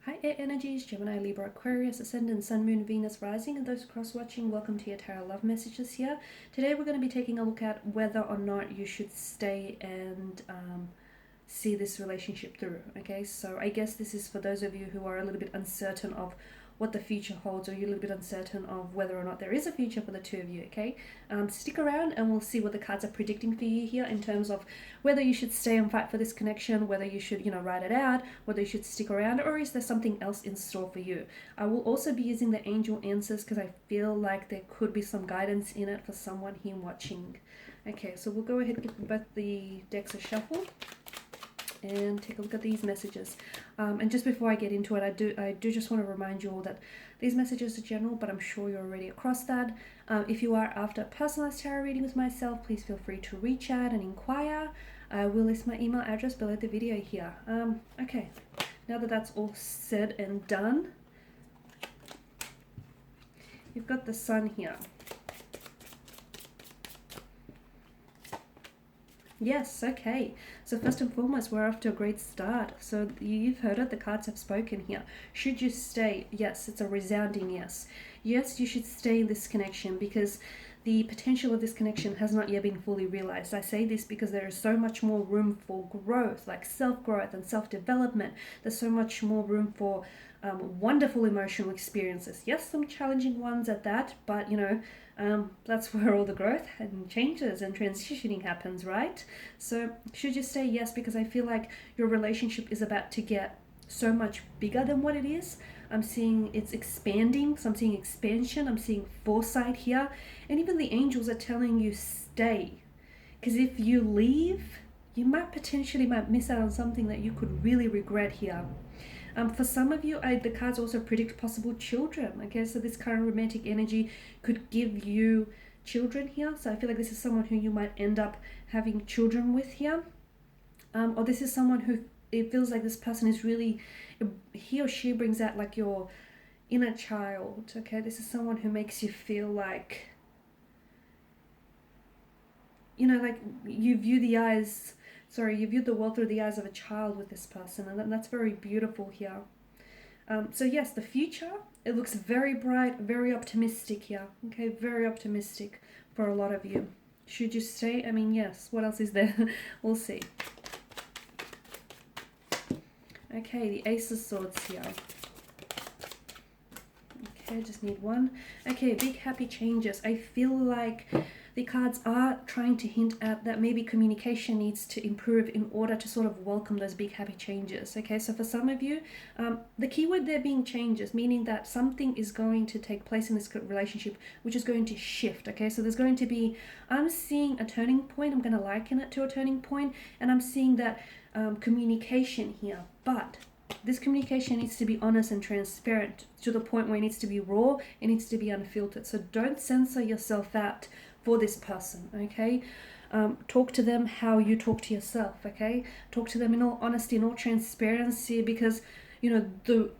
Hi Air Energies, Gemini, Libra, Aquarius, Ascendant, Sun, Moon, Venus, Rising, and those cross-watching, welcome to your Tarot Love Messages here. Today we're going to be taking a look at whether or not you should stay and see this relationship through, okay? So I guess this is for those of you who are a little bit uncertain of what the future holds, or you're a little bit uncertain of whether or not there is a future for the two of you, okay? Stick around and we'll see what the cards are predicting for you here in terms of whether you should stay and fight for this connection, whether you should, ride it out, whether you should stick around, or is there something else in store for you? I will also be using the angel answers because I feel like there could be some guidance in it for someone here watching. Okay, so we'll go ahead and give both the decks a shuffle and take a look at these messages. And just before I get into it, I do just want to remind you all that these messages are general, but I'm sure you're already across that. If you are after a personalized tarot reading with myself, please feel free to reach out and inquire. I will list my email address below the video here. Okay, now that that's all said and done, you've got the Sun here. Yes, okay. So first and foremost, we're off to a great start. So you've heard it, the cards have spoken here. Should you stay? Yes, it's a resounding yes. Yes, you should stay in this connection because the potential of this connection has not yet been fully realized. I say this because there is so much more room for growth, like self-growth and self-development. There's so much more room for wonderful emotional experiences. Yes, some challenging ones at that, but that's where all the growth and changes and transitioning happens, right? So should you stay? Yes, because I feel like your relationship is about to get so much bigger than what it is. I'm seeing it's expanding, so I'm seeing expansion, I'm seeing foresight here, and even the angels are telling you stay. Because if you leave, you might potentially miss out on something that you could really regret here. For some of you, the cards also predict possible children. Okay, so this current romantic energy could give you children here. So I feel like this is someone who you might end up having children with here. Or this is someone who, it feels like this person is really, he or she brings out like your inner child. Okay, this is someone who makes you feel like, like you view the world through the eyes of a child with this person, and that's very beautiful here. So yes, the future, it looks very bright, very optimistic here. Okay, very optimistic for a lot of you. Should you stay? I mean, yes. What else is there? We'll see. Okay, the Ace of Swords here. Okay, just need one. Okay, big happy changes. I feel like the cards are trying to hint at that maybe communication needs to improve in order to sort of welcome those big happy changes. Okay, so for some of you, the keyword there being changes, meaning that something is going to take place in this relationship which is going to shift. Okay, so there's going to be, I'm seeing a turning point. I'm going to liken it to a turning point, and I'm seeing that communication here, but this communication needs to be honest and transparent to the point where it needs to be raw, it needs to be unfiltered. So don't censor yourself out for this person, okay? Talk to them how you talk to yourself, okay? Talk to them in all honesty, in all transparency, because the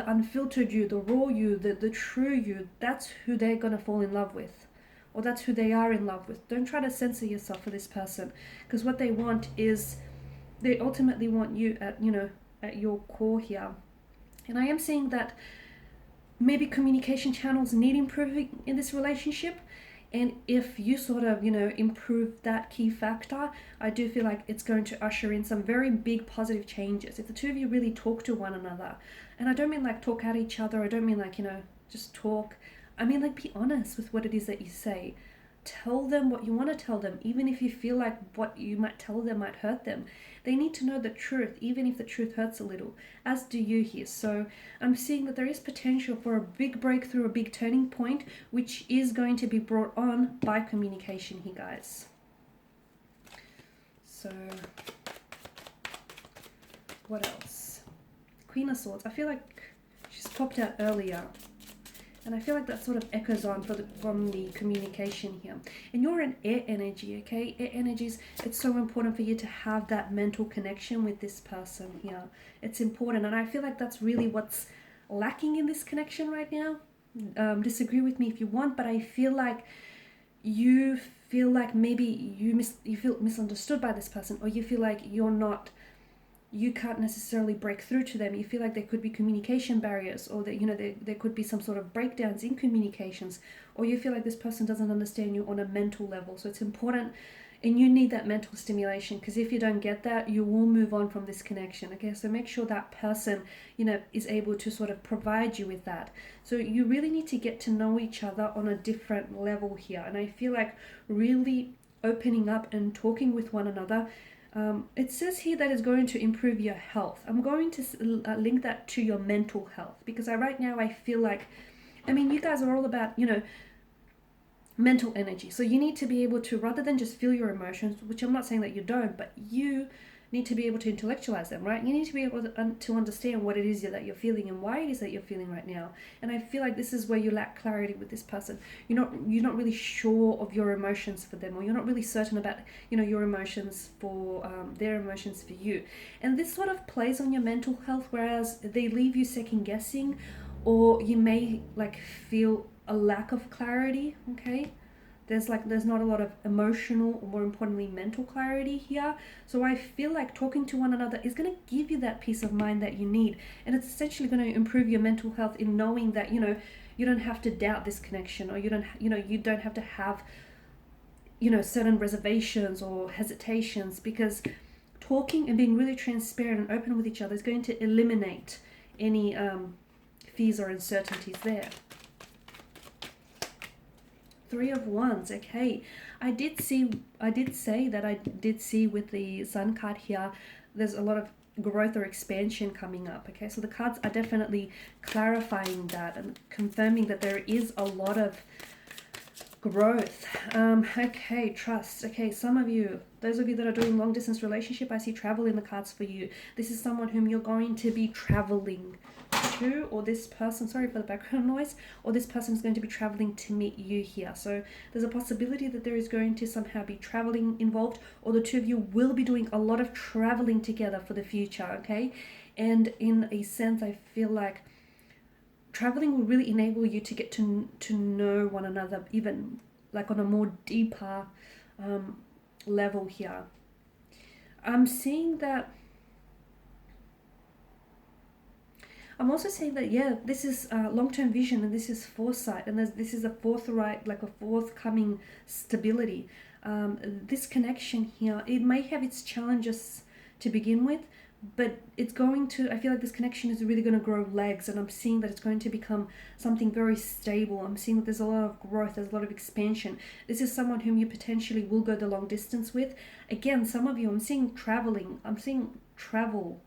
unfiltered you, the raw you, the true you, that's who they're gonna fall in love with, or that's who they are in love with. Don't try to censor yourself for this person, because what they want is, they ultimately want you at your core here. And I am seeing that maybe communication channels need improving in this relationship, and if you sort of improve that key factor, I do feel like it's going to usher in some very big positive changes. If the two of you really talk to one another, and I don't mean like talk at each other, I don't mean like just talk, I mean like be honest with what it is that you say. Tell them what you want to tell them, even if you feel like what you might tell them might hurt them. They need to know the truth, even if the truth hurts a little, as do you here. So I'm seeing that there is potential for a big breakthrough, a big turning point, which is going to be brought on by communication here, guys. So what else? Queen of Swords. I feel like she's popped out earlier, and I feel like that sort of echoes on from the communication here. And you're an air energy, okay? Air energies, it's so important for you to have that mental connection with this person here. It's important, and I feel like that's really what's lacking in this connection right now. Disagree with me if you want, but I feel like you feel like maybe you feel misunderstood by this person, or you feel like you're not you can't necessarily break through to them. You feel like there could be communication barriers, or that, you know, there could be some sort of breakdowns in communications, or you feel like this person doesn't understand you on a mental level. So it's important, and you need that mental stimulation, because if you don't get that, you will move on from this connection. Okay, so make sure that person, you know, is able to sort of provide you with that. So you really need to get to know each other on a different level here. And I feel like really opening up and talking with one another, it says here that it's going to improve your health. I'm going to link that to your mental health, because right now I feel like, I mean, you guys are all about, you know, mental energy. So you need to be able to, rather than just feel your emotions, which I'm not saying that you don't, but you need to be able to intellectualize them, right? You need to be able to understand what it is that you're feeling and why it is that you're feeling right now. And I feel like this is where you lack clarity with this person. You're not really sure of your emotions for them, or you're not really certain about, you know, your emotions for their emotions for you. And this sort of plays on your mental health, whereas they leave you second guessing, or you may like feel a lack of clarity. Okay, there's not a lot of emotional, or more importantly mental clarity here. So I feel like talking to one another is going to give you that peace of mind that you need, and it's essentially going to improve your mental health in knowing that, you know, you don't have to doubt this connection, or you don't have to have, you know, certain reservations or hesitations, because talking and being really transparent and open with each other is going to eliminate any fears or uncertainties there. Three of Wands. Okay, I did say that I did see with the Sun card here, there's a lot of growth or expansion coming up. Okay, so the cards are definitely clarifying that and confirming that there is a lot of growth. Okay, trust. Okay, some of you, those of you that are doing long distance relationship, I see travel in the cards for you. This is someone whom you're going to be traveling to, or this person, sorry for the background noise, or this person is going to be traveling to meet you here. So there's a possibility that there is going to somehow be traveling involved, or the two of you will be doing a lot of traveling together for the future. Okay, and in a sense, I feel like traveling will really enable you to get to know one another, even like on a more deeper level here. I'm seeing that. I'm also saying that, yeah, this is long-term vision, and this is foresight, and this is a forthcoming stability. This connection here, it may have its challenges to begin with, but it's going to, I feel like this connection is really going to grow legs, and I'm seeing that it's going to become something very stable. I'm seeing that there's a lot of growth, there's a lot of expansion. This is someone whom you potentially will go the long distance with. Again, some of you, I'm seeing traveling, I'm seeing travel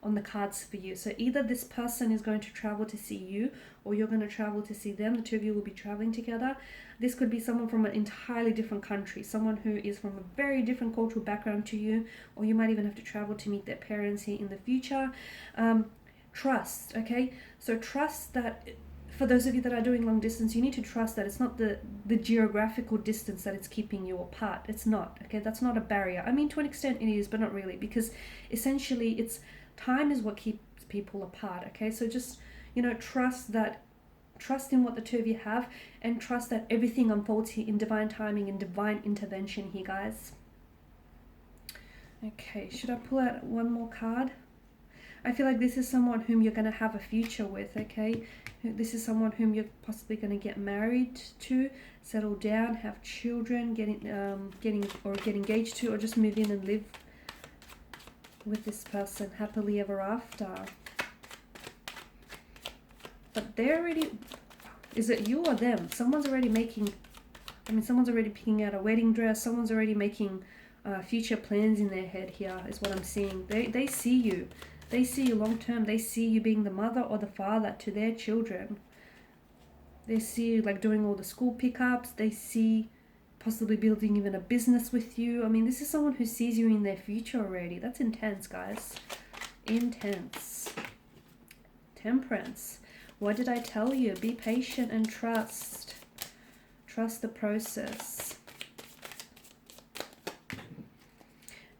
on the cards for you. So either this person is going to travel to see you, or you're going to travel to see them. The two of you will be traveling together. This could be someone from an entirely different country, someone who is from a very different cultural background to you, or you might even have to travel to meet their parents here in the future. Trust, okay? So trust that, for those of you that are doing long distance, you need to trust that it's not the geographical distance that is keeping you apart. It's not, okay? That's not a barrier. I mean, to an extent it is, but not really, because essentially it's time is what keeps people apart. Okay, so just, you know, trust in what the two of you have, and trust that everything unfolds here in divine timing and divine intervention here, guys. Okay, should I pull out one more card? I feel like this is someone whom you're going to have a future with. Okay, this is someone whom you're possibly going to get married to, settle down, have children, get engaged to, or just move in and live with this person happily ever after. But they're already, is it you or them? Someone's already making, someone's already picking out a wedding dress. Someone's already making future plans in their head here, is what I'm seeing. They see you. They see you long term. They see you being the mother or the father to their children. They see you like doing all the school pickups. They see possibly building even a business with you. I mean, this is someone who sees you in their future already. That's intense, guys. Intense. Temperance. What did I tell you? Be patient and trust. Trust the process.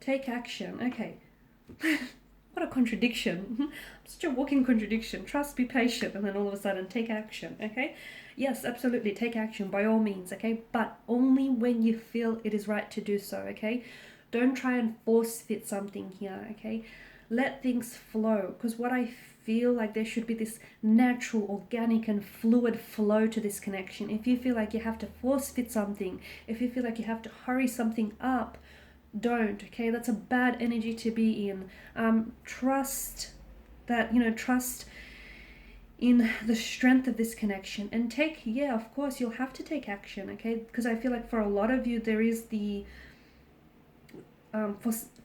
Take action. Okay. What a contradiction. I'm such a walking contradiction. Trust, be patient, and then all of a sudden take action. Okay? Yes, absolutely, take action by all means, okay? But only when you feel it is right to do so, okay? Don't try and force fit something here, okay? let things flow. Because what I feel like, there should be this natural, organic and fluid flow to this connection. If you feel like you have to force fit something, if you feel like you have to hurry something up, don't. Okay, that's a bad energy to be in. Trust that, trust in the strength of this connection, and of course you'll have to take action. Okay, because I feel like for a lot of you there is the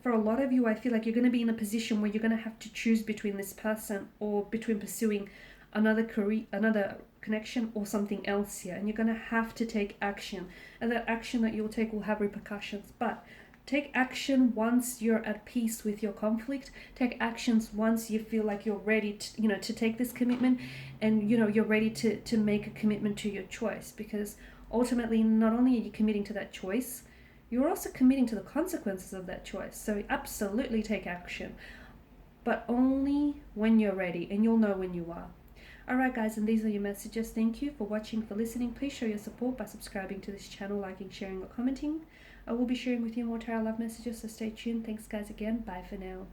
for a lot of you, I feel like you're going to be in a position where you're going to have to choose between this person or between pursuing another career, another connection, or something else here, and you're going to have to take action, and that action that you'll take will have repercussions. But take action once you're at peace with your conflict. Take actions once you feel like you're ready to, to take this commitment, and you're ready to make a commitment to your choice, because ultimately not only are you committing to that choice, you're also committing to the consequences of that choice. So absolutely take action, but only when you're ready, and you'll know when you are. Alright guys, and these are your messages. Thank you for watching, for listening. Please show your support by subscribing to this channel, liking, sharing or commenting. I will be sharing with you more tarot love messages, so stay tuned. Thanks guys again. Bye for now.